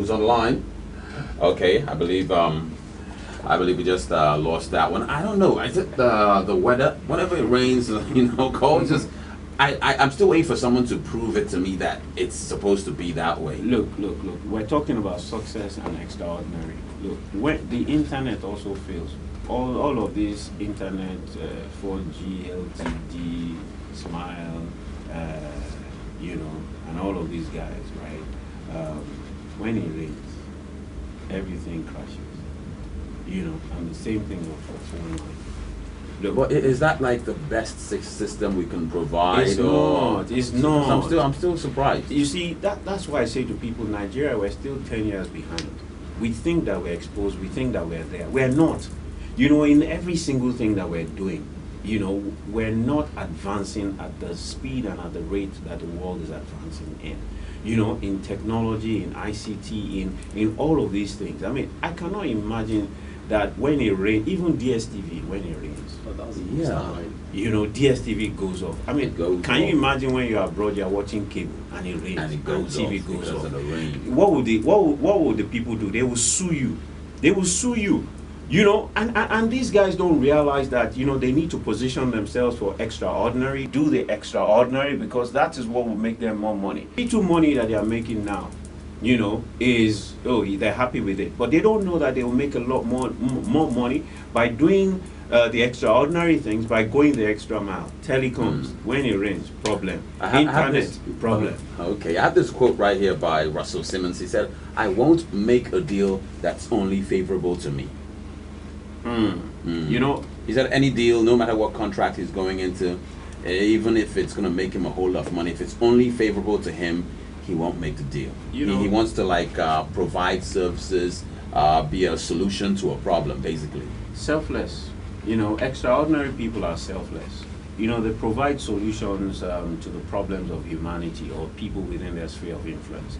who's online. Okay, I believe we just lost that one. I don't know. Is it the weather? Whenever it rains, cold. Just I'm still waiting for someone to prove it to me that it's supposed to be that way. Look. We're talking about success and extraordinary. Look, when the internet also fails, all of these internet, 4G, LTD, Smile, and all of these guys, right? When it rains, everything crashes. And the same thing for phone line. Look, But is that like the best system we can provide? it's not. It's not. I'm still surprised. You see, that's why I say to people, Nigeria, we're still 10 years behind. We think that we're exposed. We think that we're there. We're not. In every single thing that we're doing, we're not advancing at the speed and at the rate that the world is advancing in. In technology, in ICT, in all of these things. I mean, I cannot imagine that when it rains, even DSTV, when it rains, DSTV goes off. I mean, can you imagine when you're abroad, you're watching cable and it rains, and TV goes off? Of the rain. What would the people do? They will sue you. They will sue you. And these guys don't realize that, they need to position themselves for extraordinary, do the extraordinary, because that is what will make them more money. The little money that they are making now, is, they're happy with it. But they don't know that they will make a lot more money by doing the extraordinary things, by going the extra mile. Telecoms, when it rains, problem. Internet, problem. Okay, I have this quote right here by Russell Simmons. He said, "I won't make a deal that's only favorable to me." He said any deal, no matter what contract he's going into, even if it's going to make him a whole lot of money, if it's only favorable to him, he won't make the deal. He wants to provide services, be a solution to a problem, basically. Selfless. Extraordinary people are selfless. They provide solutions to the problems of humanity or people within their sphere of influence.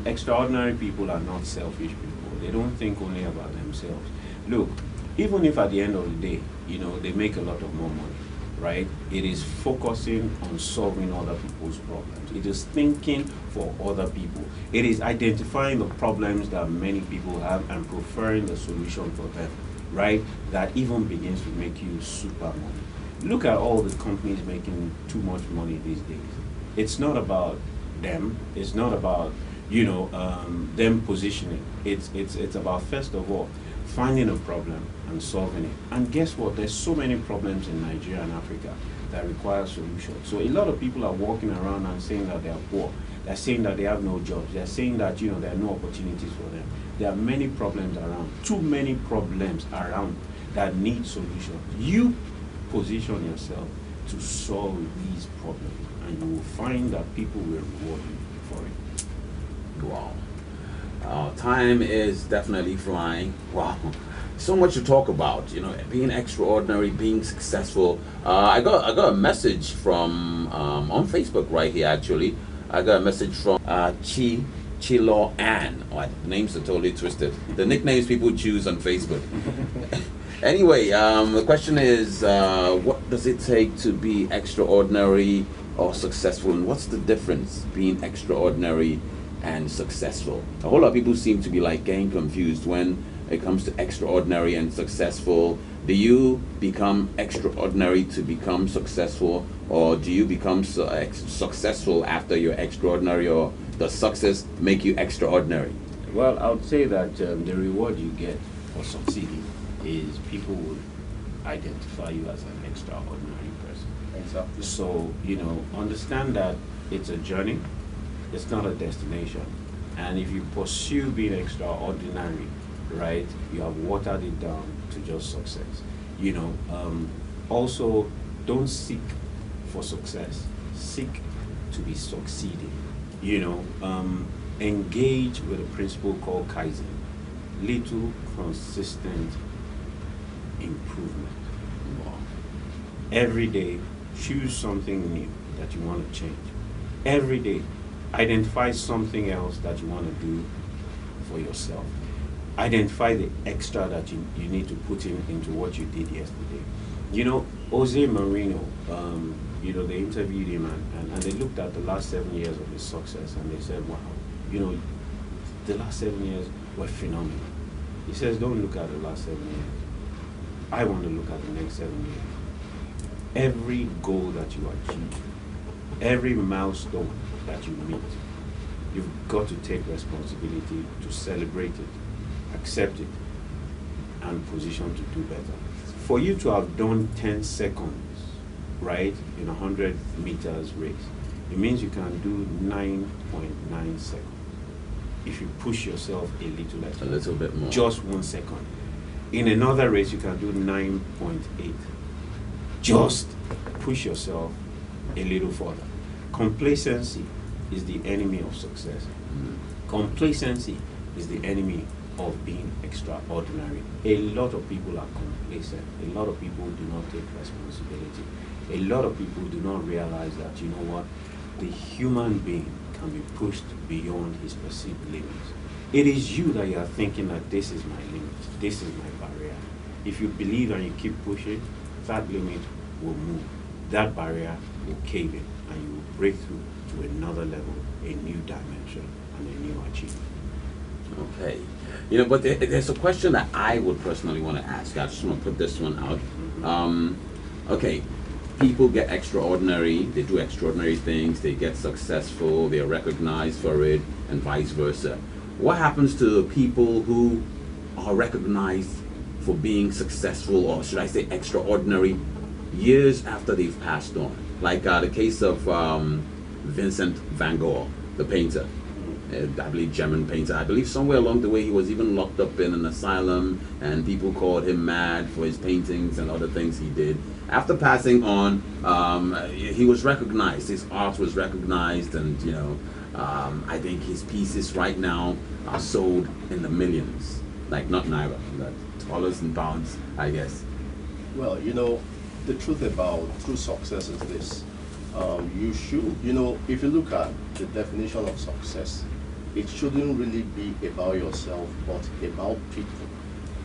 Extraordinary people are not selfish people. They don't think only about themselves. Look, even if at the end of the day, they make a lot of more money, right? It is focusing on solving other people's problems. It is thinking for other people. It is identifying the problems that many people have and preferring the solution for them, right? That even begins to make you super money. Look at all the companies making too much money these days. It's not about them. It's not about, them positioning. It's about, first of all, finding a problem and solving it. And guess what? There's so many problems in Nigeria and Africa that require solutions. So a lot of people are walking around and saying that they are poor. They're saying that they have no jobs. They're saying that, there are no opportunities for them. There are many problems around, too many problems around that need solutions. You position yourself to solve these problems, and you will find that people will reward you for it. Wow. Time is definitely flying. Wow. So much to talk about, being extraordinary, being successful. I got a message from on Facebook right here, actually. I got a message from Chilo Ann. Oh, the names are totally twisted. The nicknames people choose on Facebook. Anyway, the question is, what does it take to be extraordinary or successful, and what's the difference being extraordinary and successful? A whole lot of people seem to be getting confused when it comes to extraordinary and successful. Do you become extraordinary to become successful, or do you become successful after you're extraordinary, or does success make you extraordinary? Well, I would say that the reward you get for succeeding is people will identify you as an extraordinary person. Exactly. So, understand that it's a journey. It's not a destination. And if you pursue being extraordinary, right, you have watered it down to just success. Also, don't seek for success. Seek to be succeeding. Engage with a principle called Kaizen. Little consistent improvement. Wow. Every day, choose something new that you want to change. Every day, identify something else that you want to do for yourself. Identify the extra that you need to put into what you did yesterday. Jose Mourinho, they interviewed him and they looked at the last 7 years of his success, and they said, wow, the last 7 years were phenomenal. He says, don't look at the last 7 years. I want to look at the next 7 years. Every goal that you achieve, every milestone that you meet, you've got to take responsibility to celebrate it, accept it, and position to do better. For you to have done 10 seconds, right, in a 100 meters race, it means you can do 9.9 seconds. If you push yourself a little bit more, just 1 second. In another race, you can do 9.8. Just push yourself a little further. Complacency is the enemy of success. Complacency is the enemy of being extraordinary. A lot of people are complacent. A lot of people do not take responsibility. A lot of people do not realize that, you know what, the human being can be pushed beyond his perceived limits. It is you that you are thinking that this is my limit, this is my barrier. If you believe and you keep pushing, that limit will move. That barrier will cave in and you will break through to another level, a new dimension, and a new achievement. Okay. You know, but there's a question that I would personally want to ask. I just want to put this one out. Okay, people get extraordinary, they do extraordinary things, they get successful, they're recognized for it, and vice versa. What happens to people who are recognized for being successful, or should I say extraordinary, years after they've passed on? Like the case of Vincent van Gogh, the painter. I believe German painter. I believe somewhere along the way he was even locked up in an asylum, and people called him mad for his paintings and other things he did. After passing on, he was recognized. His art was recognized, and you know, I think his pieces right now are sold in the millions, like not naira, but dollars and pounds, I guess. Well, you know, the truth about true success is this. You should, you know, if you look at the definition of success, it shouldn't really be about yourself, but about people.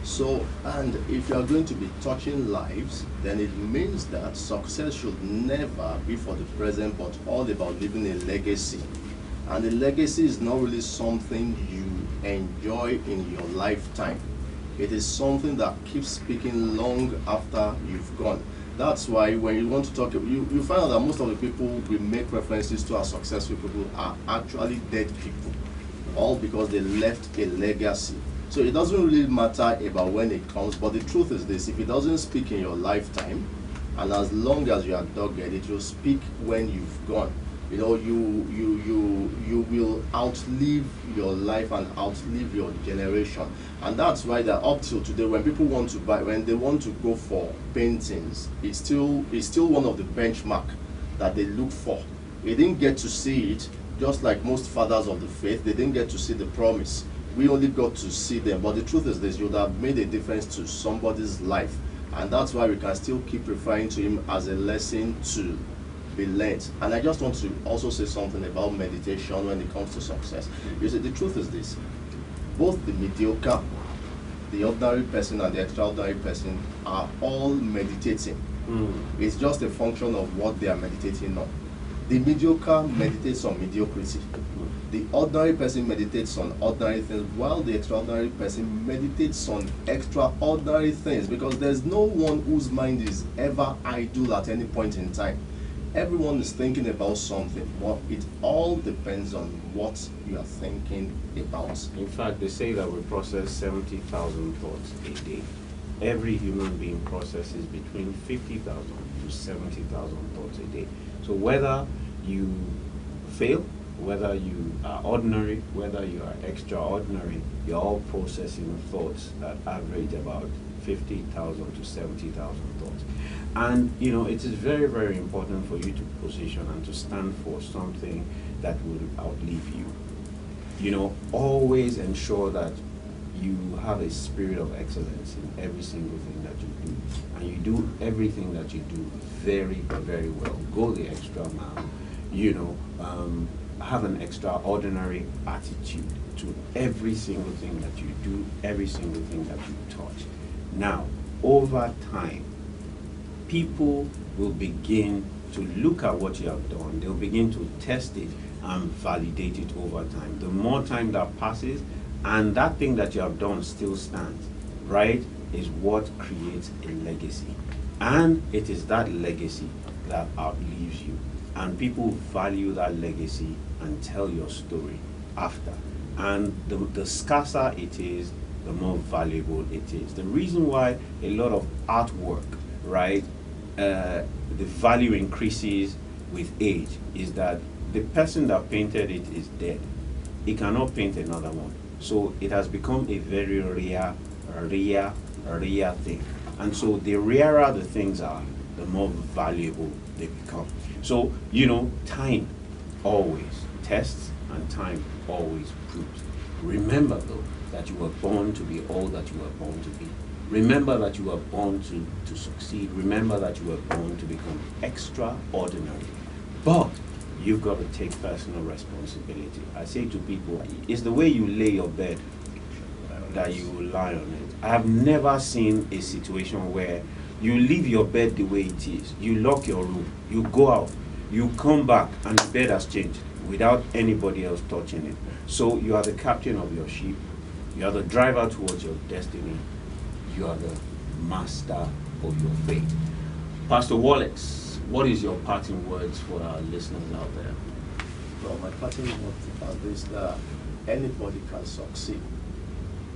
So, and if you are going to be touching lives, then it means that success should never be for the present, but all about leaving a legacy. And the legacy is not really something you enjoy in your lifetime. It is something that keeps speaking long after you've gone. That's why when you want to talk, you find out that most of the people we make references to as successful people are actually dead people, all because they left a legacy. So it doesn't really matter about when it comes, but the truth is this: if it doesn't speak in your lifetime, and as long as you are dogged, it will speak when you've gone. You know, you will outlive your life and outlive your generation. And that's why that up till today, when people want to buy, when they want to go for paintings, it's still one of the benchmark that they look for. They didn't get to see it, just like most fathers of the faith, they didn't get to see the promise. We only got to see them. But the truth is this: you would have made a difference to somebody's life. And that's why we can still keep referring to him as a lesson to be learned. And I just want to also say something about meditation when it comes to success. You see, the truth is this: both the mediocre, the ordinary person, and the extraordinary person are all meditating. It's just a function of what they are meditating on. The mediocre meditates on mediocrity. The ordinary person meditates on ordinary things, while the extraordinary person meditates on extraordinary things, because there's no one whose mind is ever idle at any point in time. Everyone is thinking about something, but it all depends on what you are thinking about. In fact, they say that we process 70,000 thoughts a day. Every human being processes between 50,000 to 70,000 thoughts a day. So whether you fail, whether you are ordinary, whether you are extraordinary, you're all processing thoughts that average about 50,000 to 70,000 thoughts. And you know, it is very, very important for you to position and to stand for something that will outlive you. You know, always ensure that you have a spirit of excellence in every single thing that you do. And you do everything that you do very, very well. Go the extra mile. You know, have an extraordinary attitude to every single thing that you do, every single thing that you touch. Now, over time, people will begin to look at what you have done. They'll begin to test it and validate it over time. The more time that passes, and that thing that you have done still stands, right, is what creates a legacy. And it is that legacy that outlives you. And people value that legacy and tell your story after. And the scarcer it is, the more valuable it is. The reason why a lot of artwork, right, the value increases with age is that the person that painted it is dead. He cannot paint another one. So it has become a very rare thing. And so the rarer the things are, the more valuable they become. So, you know, time always tests and time always proves. Remember though, that you were born to be all that you were born to be. Remember that you were born to succeed. Remember that you were born to become extraordinary. But you've got to take personal responsibility. I say to people, it's the way you lay your bed that you will lie on it. I have never seen a situation where you leave your bed the way it is, you lock your room, you go out, you come back, and the bed has changed without anybody else touching it. So you are the captain of your ship, you are the driver towards your destiny, you are the master of your fate. Pastor Wallace, what is your parting words for our listeners out there? Well, my parting words is that anybody can succeed.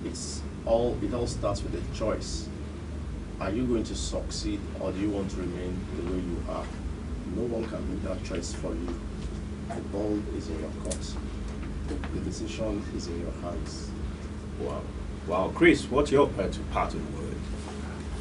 It all starts with a choice. Are you going to succeed, or do you want to remain the way you are? No one can make that choice for you. The ball is in your court. The decision is in your hands. Wow. Wow. Chris, what's your parting word?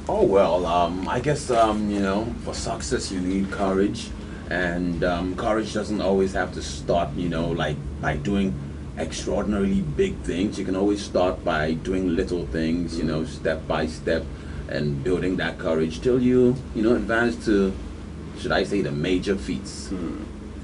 Oh, well, I guess, you know, for success you need courage. And courage doesn't always have to start, you know, like by doing extraordinarily big things. You can always start by doing little things, you know, step by step, and building that courage till you know, advance to, should I say, the major feats.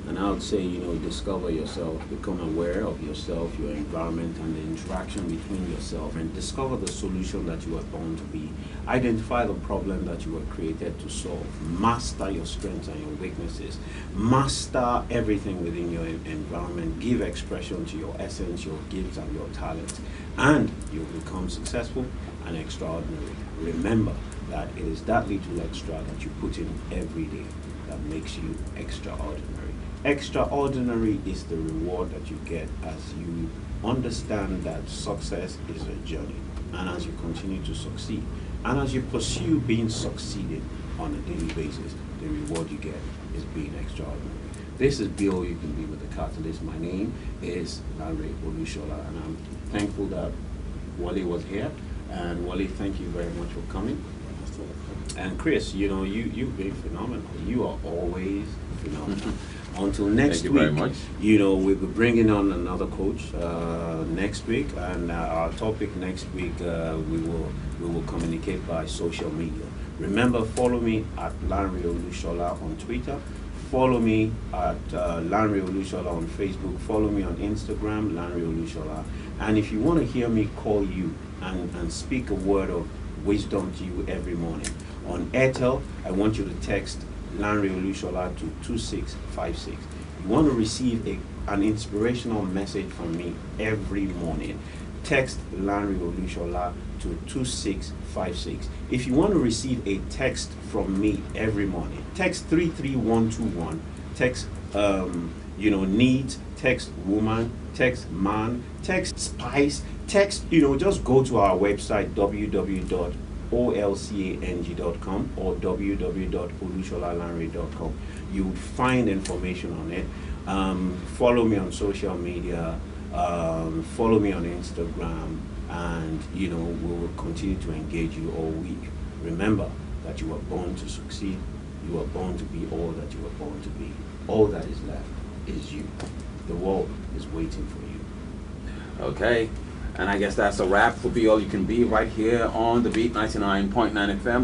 And I would say, you know, discover yourself, become aware of yourself, your environment, and the interaction between yourself, and discover the solution that you were born to be. Identify the problem that you were created to solve. Master your strengths and your weaknesses. Master everything within your environment. Give expression to your essence, your gifts, and your talents, and you'll become successful and extraordinary. Remember that it is that little extra that you put in every day that makes you extraordinary. Extraordinary is the reward that you get as you understand that success is a journey, and as you continue to succeed, and as you pursue being succeeded on a daily basis, the reward you get is being extraordinary. This is Be All You Can Be with the Catalyst. My name is Lanre Olusola, and I'm thankful that Wole was here. And Wole, thank you very much for coming. And Chris, you know, you've been phenomenal. You are always phenomenal. Until next Thank you week, very much. you know, we'll be bringing on another coach next week, and our topic next week we will communicate by social media. Remember, follow me at Lanre Olusola on Twitter. Follow me at Lanre Olusola on Facebook. Follow me on Instagram, Lanre Olusola. And if you want to hear me call you and speak a word of wisdom to you every morning on Airtel, I want you to text Lanre Olusola to 2656. You want to receive an inspirational message from me every morning, text Lanre Olusola to 2656. If you want to receive a text from me every morning, text 33121. Text you know, needs, text woman, text man, text spice, text, you know, just go to our website www.olcang.com or www.olusolalanre.com. You'll find information on it. Follow me on social media, follow me on Instagram, and you know, we will continue to engage you all week. Remember that you were born to succeed. You were born to be all that you were born to be. All that is left is you. The world is waiting for you. Okay, and I guess that's a wrap for Be All You Can Be right here on the Beat 99.9 FM.